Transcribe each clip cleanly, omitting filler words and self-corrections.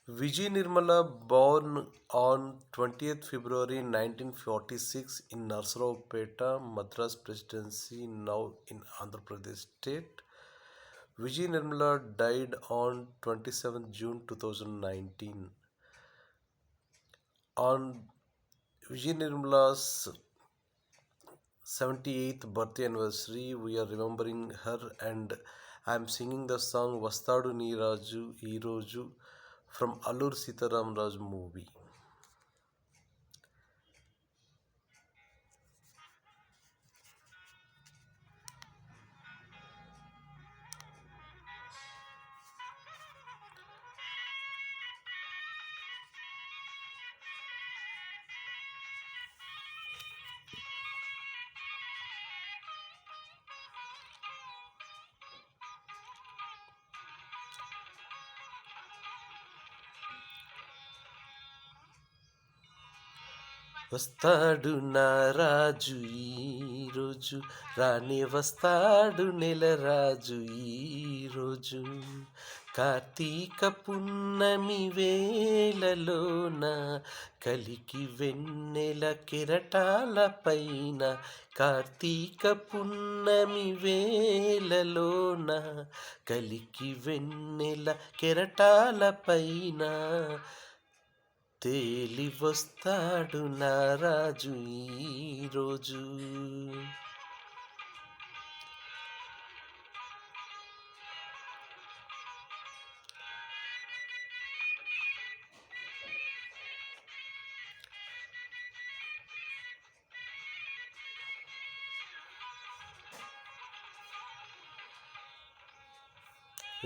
Vijay Nirmala, born on 20th February 1946 in Narsaraopeta, Madras Presidency, now in Andhra Pradesh State. Vijay Nirmala died on 27th June 2019. On Vijay Nirmala's 78th birthday anniversary, we are remembering her, and I am singing the song Vastadu Neeraju Ee from Allur Sitaram Raj movie. వస్తాడు నా రాజు ఈరోజు, రాని వస్తాడు నెల రాజు ఈరోజు, కార్తీక పున్నమి వేళలోన కలికి వెన్నెల కెరటాల పైన, కార్తీక పున్నమి వేళలోన కలికి వెన్నెల కెరటాల పైన, తేలి వస్తాడు నా రాజు ఈరోజు.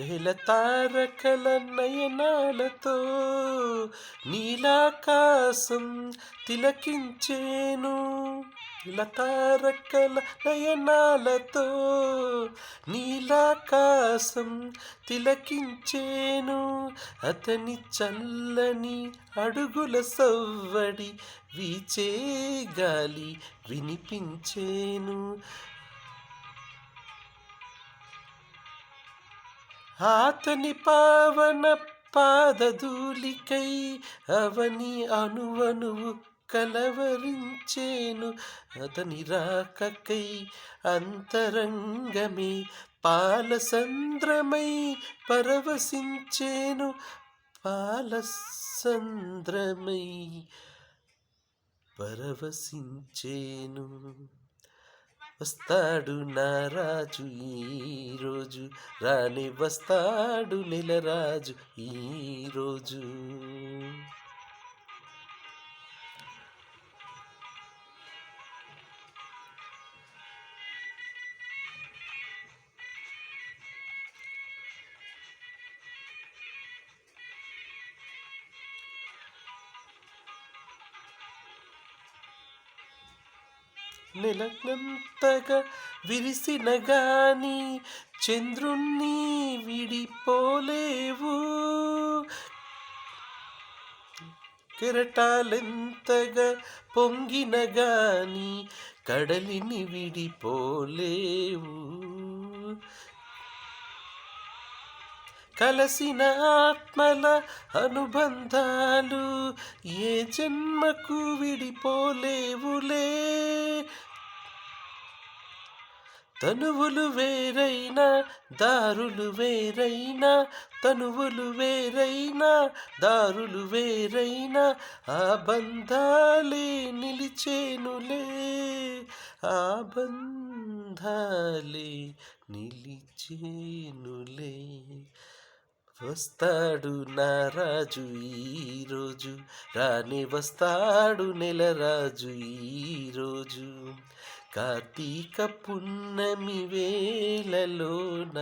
వేల తారకల నయనాలతో నీలాకాశం తిలకించేను, తారకల నయనాలతో నీలాకాశం తిలకించేను, అతని చల్లని అడుగుల సవ్వడి వీచే గాలి వినిపించేను, అతని పావన పాదధూలికై అవని అణువణువు కలవరించేను, అతని రాకకై అంతరంగమే పాలసంద్రమై పరవశించేను, పాలసంద్రమై పరవశించేను. వస్తాడు నా రాజు ఈరోజు, రాని వస్తాడు నెల రాజు ఈరోజు. నెలనంతగా విరిసిన గాని చంద్రుణ్ణి విడిపోలేవు, కెరటాలెంతగా పొంగిన గాని కడలిని విడిపోలేవు, కలసిన ఆత్మల అనుబంధాలు ఏ జన్మకు విడిపోలేవులే, తనువులు వేరైనా దారులు వేరైనా, తనువులు వేరైనా దారులు వేరైనా, ఆ బంధాలే నిలిచేనులే, ఆ బంధాలే నిలిచేనులే. వస్తాడు నా రాజు ఈరోజు, రాని వస్తాడు నెల రాజు ఈరోజు, కార్తీక పున్నమి వేళలోన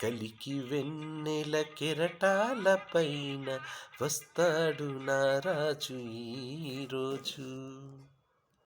కలికి వెన్నెల కెరటాల పైన, వస్తాడు నా రాజు ఈరోజు.